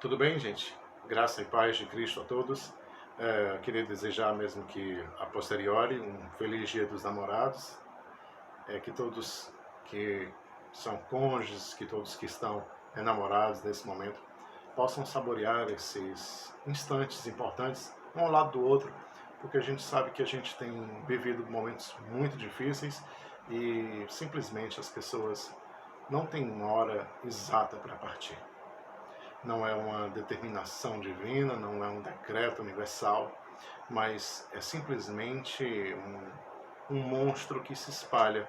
Tudo bem, gente? Graça e paz de Cristo a todos. Queria desejar, mesmo que a posteriori, um feliz Dia dos Namorados. Que todos que são cônjuges, que todos que estão enamorados nesse momento, possam saborear esses instantes importantes, um ao lado do outro, porque a gente sabe que a gente tem vivido momentos muito difíceis e simplesmente as pessoas não têm uma hora exata para partir. Não é uma determinação divina, não é um decreto universal, mas é simplesmente um monstro que se espalha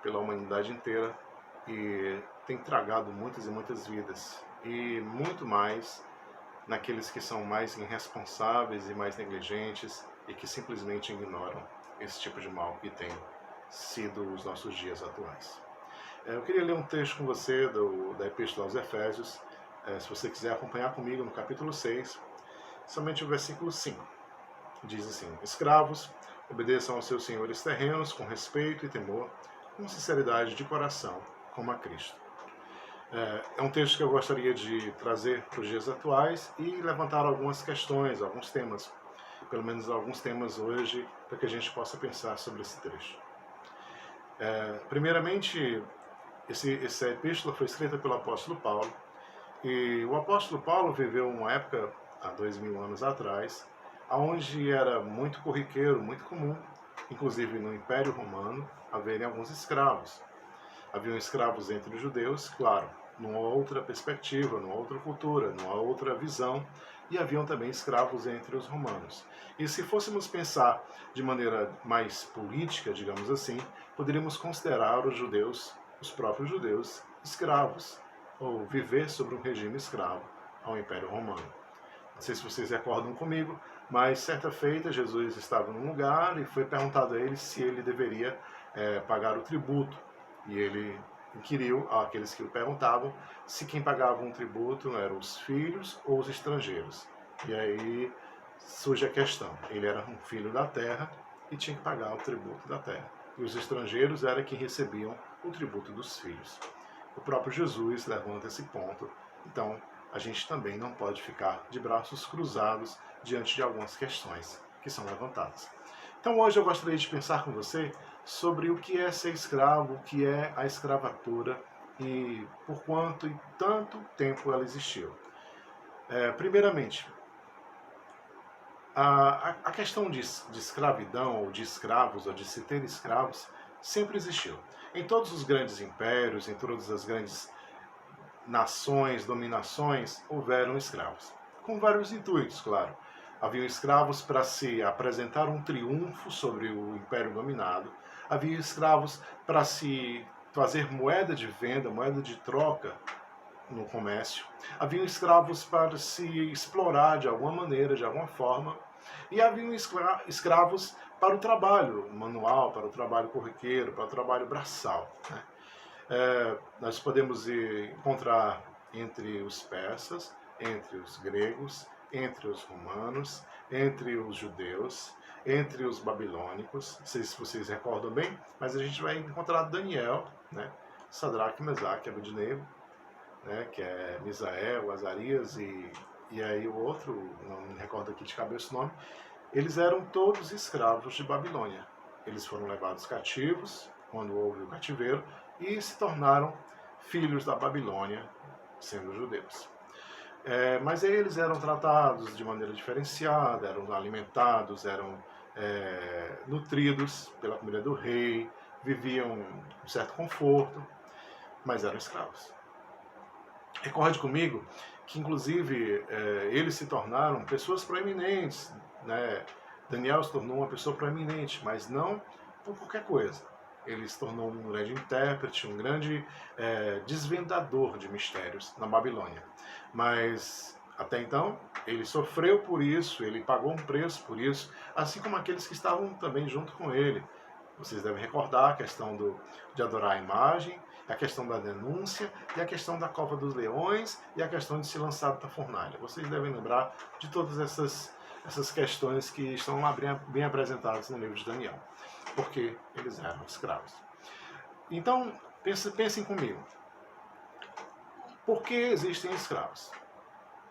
pela humanidade inteira e tem tragado muitas e muitas vidas, e muito mais naqueles que são mais irresponsáveis e mais negligentes e que simplesmente ignoram esse tipo de mal que tem sido os nossos dias atuais. Eu queria ler um texto com você da Epístola aos Efésios. Se você quiser acompanhar comigo no capítulo 6, somente o versículo 5. Diz assim: Escravos, obedeçam aos seus senhores terrenos com respeito e temor, com sinceridade de coração, como a Cristo. É um texto que eu gostaria de trazer para os dias atuais e levantar algumas questões, alguns temas, pelo menos alguns temas hoje, para que a gente possa pensar sobre esse trecho. Primeiramente, essa epístola foi escrita pelo apóstolo Paulo, e o apóstolo Paulo viveu uma época, há 2000 anos atrás, onde era muito corriqueiro, muito comum, inclusive no Império Romano, haverem alguns escravos. Haviam escravos entre os judeus, claro, numa outra perspectiva, numa outra cultura, numa outra visão, e haviam também escravos entre os romanos. E se fôssemos pensar de maneira mais política, digamos assim, poderíamos considerar os judeus, os próprios judeus, escravos, ou viver sobre um regime escravo ao Império Romano. Não sei se vocês recordam comigo, mas certa feita Jesus estava num lugar e foi perguntado a ele se ele deveria pagar o tributo. E ele inquiriu àqueles que o perguntavam se quem pagava um tributo eram os filhos ou os estrangeiros. E aí surge a questão: ele era um filho da terra e tinha que pagar o tributo da terra. E os estrangeiros eram que recebiam o tributo dos filhos. O próprio Jesus levanta esse ponto. Então, a gente também não pode ficar de braços cruzados diante de algumas questões que são levantadas. Então, hoje eu gostaria de pensar com você sobre o que é ser escravo, o que é a escravatura e por quanto e tanto tempo ela existiu. Primeiramente, a questão de escravidão, ou de escravos, ou de se ter escravos, sempre existiu. Em todos os grandes impérios, em todas as grandes nações, dominações, houveram escravos. Com vários intuitos, claro. Haviam escravos para se apresentar um triunfo sobre o império dominado. Havia escravos para se fazer moeda de venda, moeda de troca no comércio. Haviam escravos para se explorar de alguma maneira, de alguma forma. E haviam escravos para o trabalho manual, para o trabalho corriqueiro, para o trabalho braçal, né? Nós podemos encontrar entre os persas, entre os gregos, entre os romanos, entre os judeus, entre os babilônicos. Não sei se vocês recordam bem, mas a gente vai encontrar Daniel, né? Sadraque, Mesaque e Abednego, né? Que é Misael, Azarias e aí o outro, não me recordo aqui de cabeça o nome. Eles eram todos escravos de Babilônia. Eles foram levados cativos quando houve o cativeiro e se tornaram filhos da Babilônia, sendo judeus. Mas aí eles eram tratados de maneira diferenciada, eram alimentados, eram nutridos pela comida do rei, viviam um certo conforto, mas eram escravos. Recorde comigo que, inclusive, eles se tornaram pessoas proeminentes, né? Daniel se tornou uma pessoa proeminente, mas não por qualquer coisa. Ele se tornou um grande intérprete, um grande desvendador de mistérios na Babilônia. Mas, até então, ele sofreu por isso, ele pagou um preço por isso, assim como aqueles que estavam também junto com ele. Vocês devem recordar a questão de adorar a imagem, a questão da denúncia, e a questão da cova dos leões, e a questão de se lançar da fornalha. Vocês devem lembrar de todas essas questões que estão lá bem apresentadas no livro de Daniel, porque eles eram escravos. Então, pensem comigo. Por que existem escravos?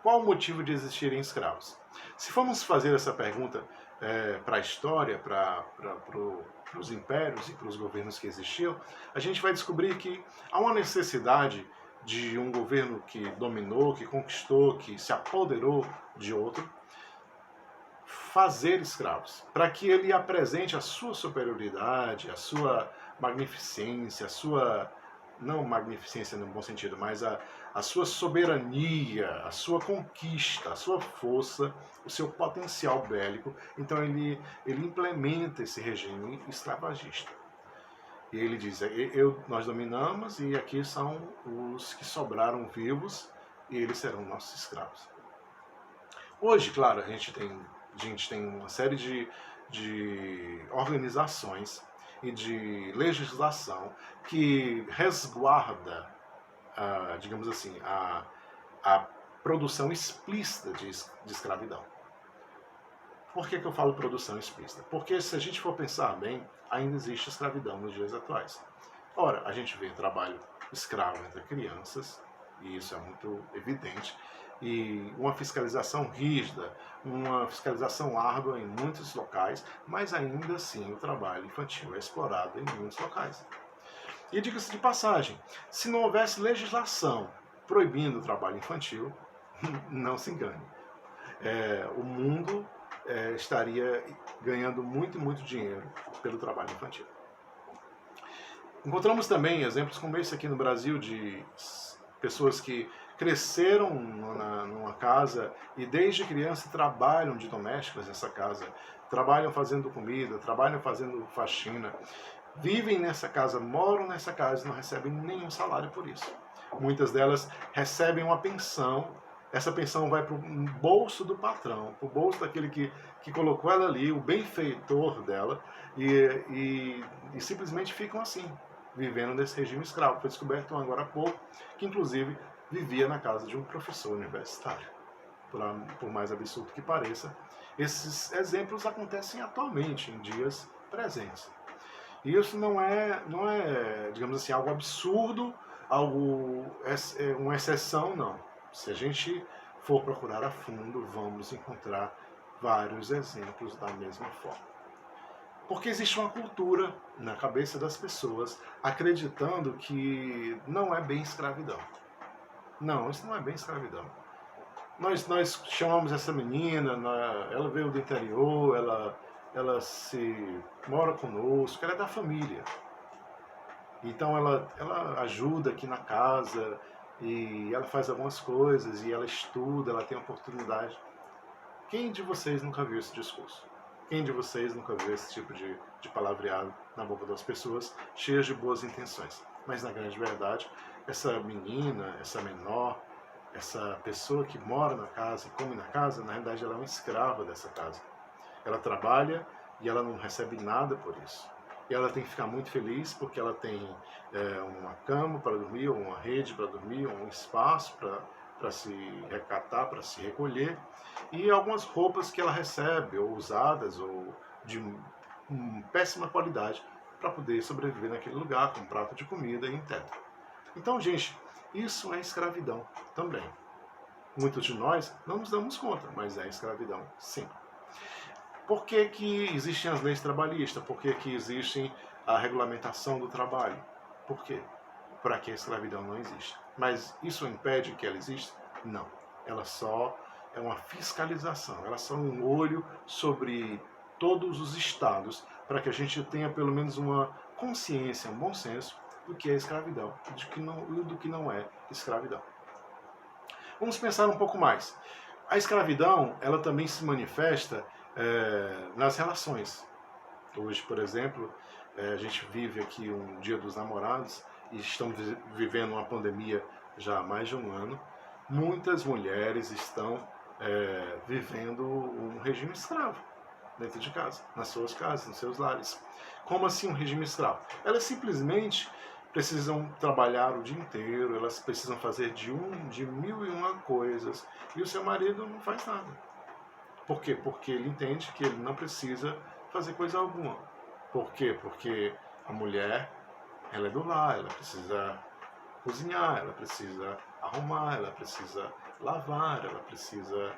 qual o motivo de existirem escravos? Se formos fazer essa pergunta para a história, para os impérios e para os governos que existiam, a gente vai descobrir que há uma necessidade de um governo que dominou, que conquistou, que se apoderou de outro, fazer escravos, para que ele apresente a sua superioridade, a sua magnificência, a sua, não magnificência no bom sentido, mas a sua soberania, a sua conquista, a sua força, o seu potencial bélico. Então ele implementa esse regime escravagista. E ele diz, nós dominamos e aqui são os que sobraram vivos e eles serão nossos escravos. Hoje, claro, a gente tem uma série de organizações e de legislação que resguarda, digamos assim, a produção explícita de escravidão. Por que eu falo produção explícita? Porque se a gente for pensar bem, ainda existe escravidão nos dias atuais. Ora, a gente vê trabalho escravo entre crianças, e isso é muito evidente, e uma fiscalização rígida, uma fiscalização árdua em muitos locais, mas ainda assim o trabalho infantil é explorado em muitos locais. E diga-se de passagem, se não houvesse legislação proibindo o trabalho infantil, não se engane, o mundo estaria ganhando muito, muito dinheiro pelo trabalho infantil. Encontramos também exemplos como esse aqui no Brasil de pessoas que cresceram numa casa e desde criança trabalham de domésticas nessa casa, trabalham fazendo comida, trabalham fazendo faxina, vivem nessa casa, moram nessa casa e não recebem nenhum salário por isso. Muitas delas recebem uma pensão, essa pensão vai para o bolso do patrão, para o bolso daquele que colocou ela ali, o benfeitor dela, e simplesmente ficam assim, vivendo nesse regime escravo. Foi descoberto agora há pouco que, inclusive, vivia na casa de um professor universitário. Por mais absurdo que pareça, esses exemplos acontecem atualmente, em dias presentes. E isso não é, digamos assim, algo absurdo, uma exceção, não. Se a gente for procurar a fundo, vamos encontrar vários exemplos da mesma forma. Porque existe uma cultura na cabeça das pessoas acreditando que não é bem escravidão. Não, isso não é bem escravidão. Nós chamamos essa menina, ela veio do interior, ela mora conosco, ela é da família. Então ela ajuda aqui na casa e ela faz algumas coisas e ela estuda, ela tem oportunidade. Quem de vocês nunca viu esse discurso? Quem de vocês nunca viu esse tipo de palavreado na boca das pessoas, cheias de boas intenções? Mas na grande verdade, essa menina, essa menor, essa pessoa que mora na casa e come na casa, na realidade ela é uma escrava dessa casa. Ela trabalha e ela não recebe nada por isso. E ela tem que ficar muito feliz porque ela tem uma cama para dormir, ou uma rede para dormir, ou um espaço para se recatar, para se recolher, e algumas roupas que ela recebe, ou usadas, ou de péssima qualidade, para poder sobreviver naquele lugar, com um prato de comida e um teto. Então, gente, isso é escravidão também. Muitos de nós não nos damos conta, mas é escravidão, sim. Por que existem as leis trabalhistas? Por que existe a regulamentação do trabalho? Por quê? Para que a escravidão não existe. Mas isso impede que ela exista? Não. Ela só é uma fiscalização, ela só é um olho sobre todos os estados para que a gente tenha pelo menos uma consciência, um bom senso do que é escravidão e do que não é escravidão. Vamos pensar um pouco mais. A escravidão, ela também se manifesta nas relações. Hoje, por exemplo, a gente vive aqui um Dia dos Namorados e estamos vivendo uma pandemia já há mais de um ano. Muitas mulheres estão vivendo um regime escravo dentro de casa, nas suas casas, nos seus lares. Como assim um regime escravo? Elas simplesmente precisam trabalhar o dia inteiro, elas precisam fazer de mil e uma coisas, e o seu marido não faz nada. Por quê? Porque ele entende que ele não precisa fazer coisa alguma. Por quê? Porque a mulher, ela é do lar, ela precisa cozinhar, ela precisa arrumar, ela precisa lavar, ela precisa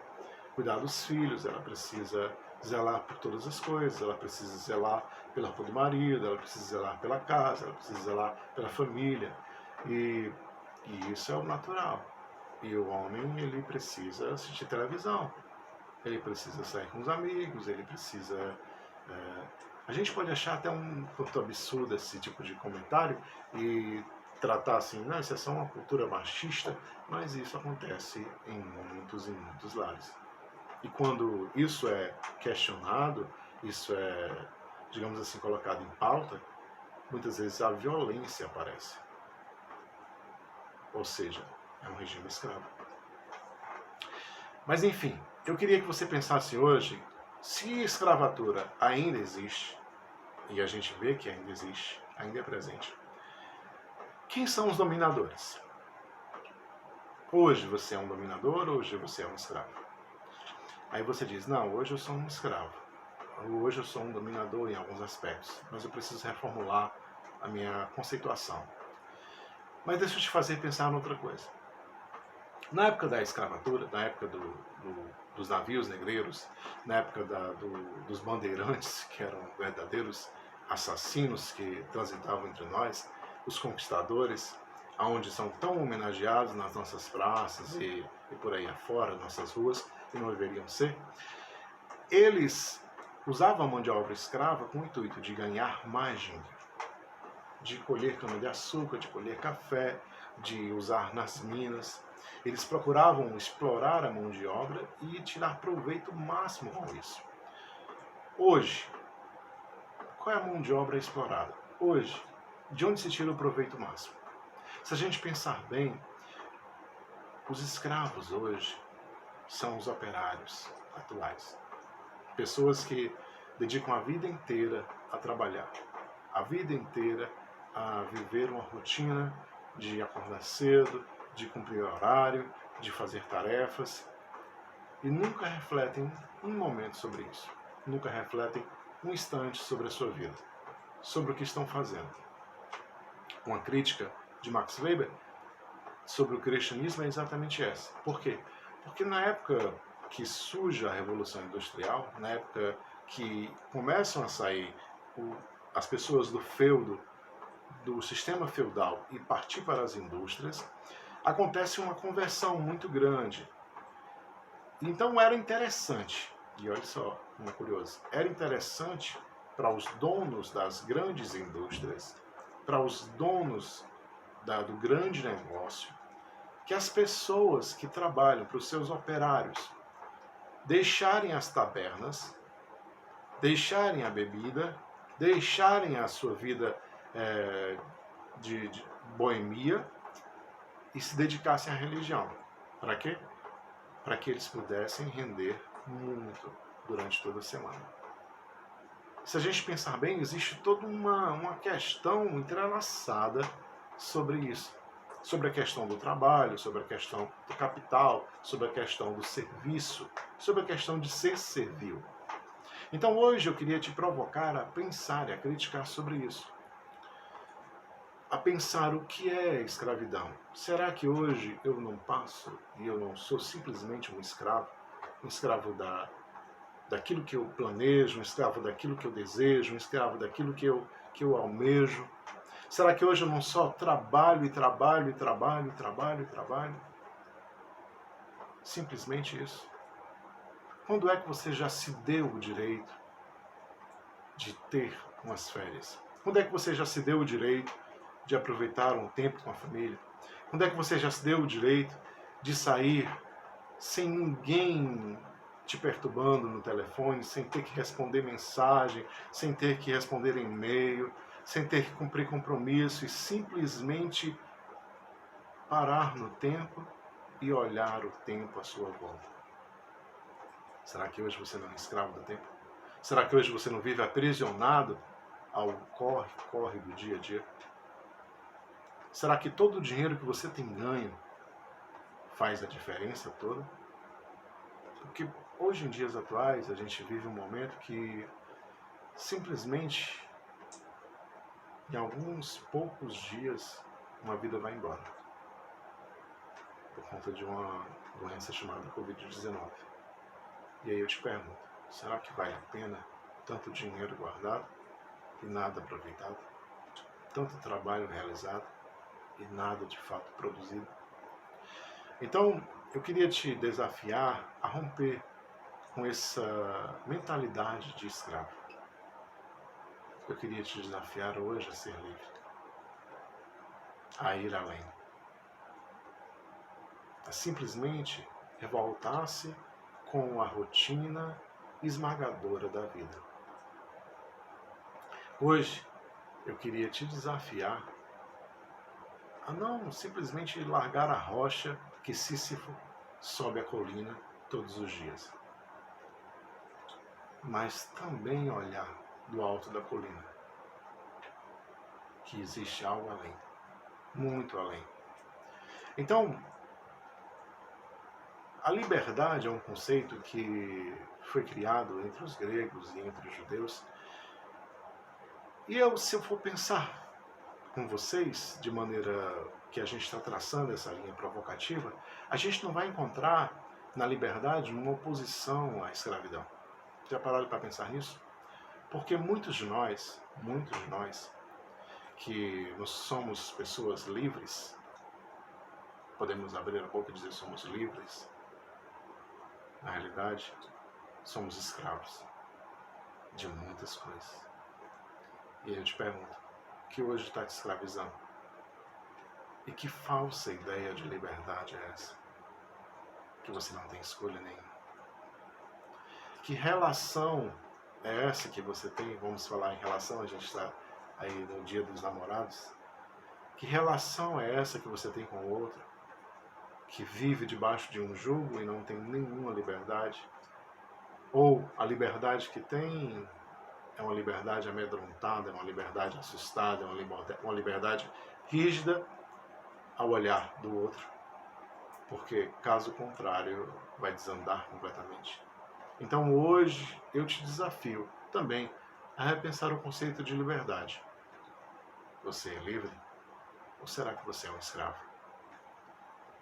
cuidar dos filhos, ela precisa zelar por todas as coisas, ela precisa zelar pela roupa do marido, ela precisa zelar pela casa, ela precisa zelar pela família. E, e isso é o natural. E o homem, ele precisa assistir televisão, ele precisa sair com os amigos, ele precisa... a gente pode achar até um pouco absurdo esse tipo de comentário e tratar assim, não, isso é só uma cultura machista, mas isso acontece em muitos lares. E quando isso é questionado, isso é, digamos assim, colocado em pauta, muitas vezes a violência aparece. Ou seja, é um regime escravo. Mas enfim, eu queria que você pensasse hoje, se escravatura ainda existe, e a gente vê que ainda existe, ainda é presente, quem são os dominadores? Hoje você é um dominador, hoje você é um escravo. Aí você diz, não, hoje eu sou um escravo. Hoje eu sou um dominador em alguns aspectos, mas eu preciso reformular a minha conceituação. Mas deixa eu te fazer pensar em outra coisa. Na época da escravatura, na época dos navios negreiros, na época dos bandeirantes, que eram verdadeiros assassinos que transitavam entre nós, os conquistadores, aonde são tão homenageados nas nossas praças e por aí afora, nossas ruas, e não deveriam ser, eles usavam a mão de obra escrava com o intuito de ganhar mais dinheiro, de colher cana-de-açúcar, de colher café, de usar nas minas. Eles procuravam explorar a mão de obra e tirar proveito máximo com isso. Hoje, qual é a mão de obra explorada? Hoje, de onde se tira o proveito máximo? Se a gente pensar bem, os escravos hoje são os operários atuais. Pessoas que dedicam a vida inteira a trabalhar, a vida inteira a viver uma rotina de acordar cedo, de cumprir horário, de fazer tarefas, e nunca refletem um momento sobre isso. Nunca refletem um instante sobre a sua vida, sobre o que estão fazendo. Uma crítica de Max Weber sobre o cristianismo é exatamente essa. Por quê? Porque na época que surge a Revolução Industrial, na época que começam a sair as pessoas do feudo, do sistema feudal e partir para as indústrias, acontece uma conversão muito grande. Então era interessante, e olha só, uma curiosa, era interessante para os donos das grandes indústrias, para os donos do grande negócio, que as pessoas que trabalham, para os seus operários, deixarem as tabernas, deixarem a bebida, deixarem a sua vida de boemia e se dedicassem à religião. Para quê? Para que eles pudessem render muito durante toda a semana. Se a gente pensar bem, existe toda uma questão entrelaçada sobre isso. Sobre a questão do trabalho, sobre a questão do capital, sobre a questão do serviço, sobre a questão de ser servil. Então hoje eu queria te provocar a pensar e a criticar sobre isso. A pensar o que é escravidão. Será que hoje eu não passo e eu não sou simplesmente um escravo daquilo que eu planejo, um escravo daquilo que eu desejo, um escravo daquilo que eu almejo? Será que hoje eu não só trabalho e trabalho e trabalho e trabalho e trabalho? Simplesmente isso. Quando é que você já se deu o direito de ter umas férias? Quando é que você já se deu o direito de aproveitar um tempo com a família? Quando é que você já se deu o direito de sair sem ninguém te perturbando no telefone, sem ter que responder mensagem, sem ter que responder e-mail, sem ter que cumprir compromisso e simplesmente parar no tempo e olhar o tempo à sua volta? Será que hoje você não é escravo do tempo? Será que hoje você não vive aprisionado ao corre do dia a dia? Será que todo o dinheiro que você tem ganho faz a diferença toda? Porque hoje em dias atuais a gente vive um momento que simplesmente em alguns poucos dias uma vida vai embora por conta de doença chamada Covid-19. E aí eu te pergunto, será que vale a pena tanto dinheiro guardado e nada aproveitado? Tanto trabalho realizado e nada de fato produzido? Então, eu queria te desafiar a romper com essa mentalidade de escravo. Eu queria te desafiar hoje a ser livre, a ir além, a simplesmente revoltar-se com a rotina esmagadora da vida. Hoje, eu queria te desafiar a não simplesmente largar a rocha que Sísifo sobe a colina todos os dias, mas também olhar do alto da colina que existe algo além, muito além. Então, a liberdade é um conceito que foi criado entre os gregos e entre os judeus. E se eu for pensar com vocês, de maneira que a gente está traçando essa linha provocativa, a gente não vai encontrar na liberdade uma oposição à escravidão. Já pararam para pensar nisso? Porque muitos de nós, que nós somos pessoas livres, podemos abrir a boca e dizer somos livres, na realidade, somos escravos de muitas coisas. E eu te pergunto, o que hoje está te escravizando? E que falsa ideia de liberdade é essa? Que você não tem escolha nenhuma. Que relação é essa que você tem? Vamos falar em relação, a gente está aí no Dia dos Namorados. Que relação é essa que você tem com o outro? Que vive debaixo de um jugo e não tem nenhuma liberdade? Ou a liberdade que tem é uma liberdade amedrontada, é uma liberdade assustada, é uma liberdade rígida ao olhar do outro, porque caso contrário vai desandar completamente. Então hoje eu te desafio também a repensar o conceito de liberdade. Você é livre? Ou será que você é um escravo?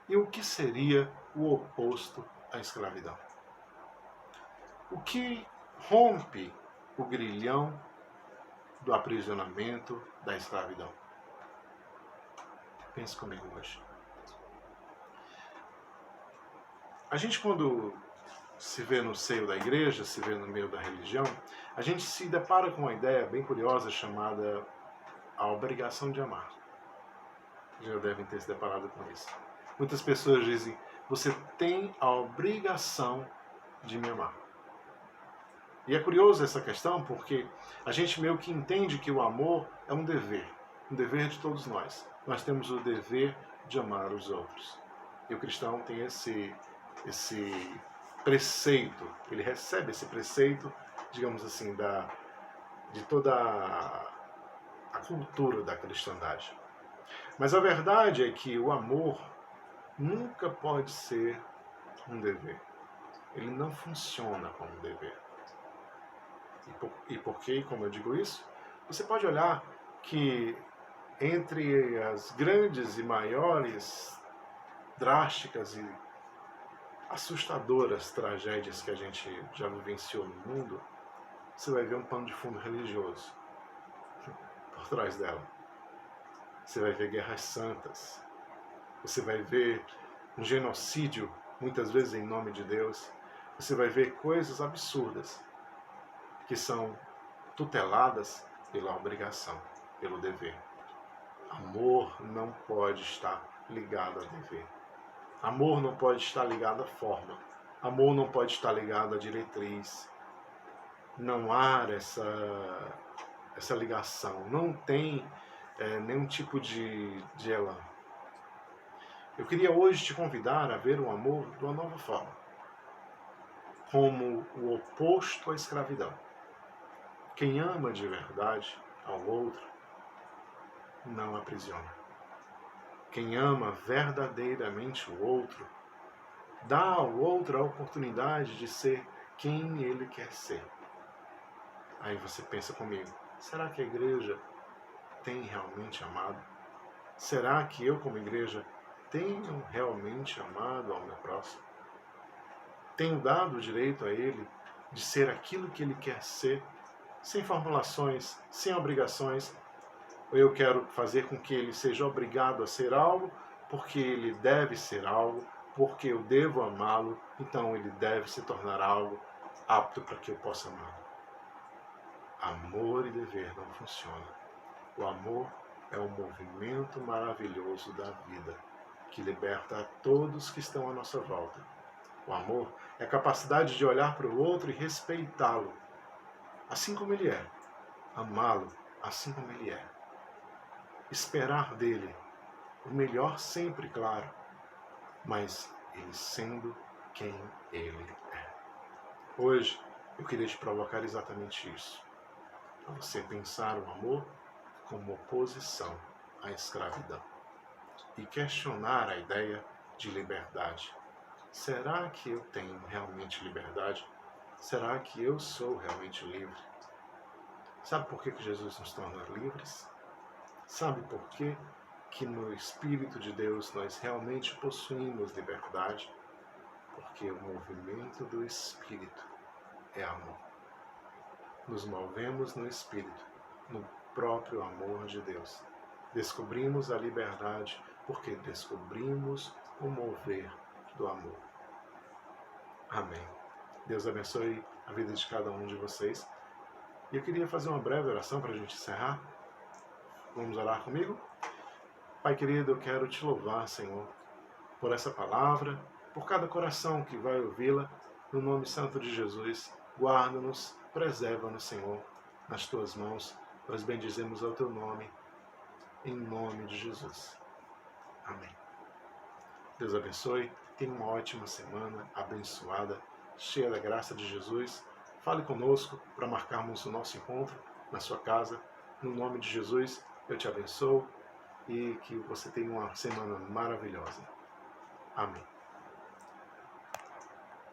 E o que seria o oposto à escravidão? O que rompe o grilhão do aprisionamento da escravidão? Pense comigo hoje. A gente, quando se vê no seio da igreja, se vê no meio da religião, a gente se depara com uma ideia bem curiosa chamada a obrigação de amar. Já devem ter se deparado com isso. Muitas pessoas dizem, você tem a obrigação de me amar. E é curioso essa questão porque a gente meio que entende que o amor é um dever de todos nós. Nós temos o dever de amar os outros. E o cristão tem esse preceito, ele recebe esse preceito, digamos assim, de toda a cultura da cristandade. Mas a verdade é que o amor nunca pode ser um dever. Ele não funciona como um dever. E por que, como eu digo isso? Você pode olhar que entre as grandes e maiores, drásticas e assustadoras tragédias que a gente já vivenciou no mundo, você vai ver um pano de fundo religioso por trás dela. Você vai ver guerras santas. Você vai ver um genocídio, muitas vezes em nome de Deus. Você vai ver coisas absurdas que são tuteladas pela obrigação, pelo dever. Amor não pode estar ligado a dever. Amor não pode estar ligado à forma. Amor não pode estar ligado à diretriz. Não há essa ligação. Não tem nenhum tipo de elan. Eu queria hoje te convidar a ver o amor de uma nova forma. Como o oposto à escravidão. Quem ama de verdade ao outro não aprisiona. Quem ama verdadeiramente o outro dá ao outro a oportunidade de ser quem ele quer ser. Aí você pensa comigo, será que a igreja tem realmente amado? Será que eu, como igreja, tenho realmente amado ao meu próximo? tenho dado o direito a ele de ser aquilo que ele quer ser, sem formulações, sem obrigações, ou eu quero fazer com que ele seja obrigado a ser algo, porque ele deve ser algo, porque eu devo amá-lo, então ele deve se tornar algo apto para que eu possa amá-lo. Amor e dever não funcionam. O amor é um movimento maravilhoso da vida, que liberta a todos que estão à nossa volta. O amor é a capacidade de olhar para o outro e respeitá-lo, assim como ele é. Amá-lo assim como ele é. Esperar dele o melhor sempre, claro, mas ele sendo quem ele é. Hoje eu queria te provocar exatamente isso. Para você pensar o amor como oposição à escravidão. E questionar a ideia de liberdade. Será que eu tenho realmente liberdade? Será que eu sou realmente livre? Sabe por que Jesus nos torna livres? Sabe por que no Espírito de Deus nós realmente possuímos liberdade? Porque o movimento do Espírito é amor. Nos movemos no Espírito, no próprio amor de Deus. Descobrimos a liberdade porque descobrimos o mover do amor. Amém. Deus abençoe a vida de cada um de vocês. E eu queria fazer uma breve oração para a gente encerrar. Vamos orar comigo? Pai querido, eu quero te louvar, Senhor, por essa palavra, por cada coração que vai ouvi-la, no nome santo de Jesus. Guarda-nos, preserva-nos, Senhor, nas tuas mãos. Nós bendizemos ao teu nome, em nome de Jesus. Amém. Deus abençoe, tenha uma ótima semana, abençoada, cheia da graça de Jesus. Fale conosco para marcarmos o nosso encontro na sua casa. No nome de Jesus, eu te abençoo e que você tenha uma semana maravilhosa. Amém.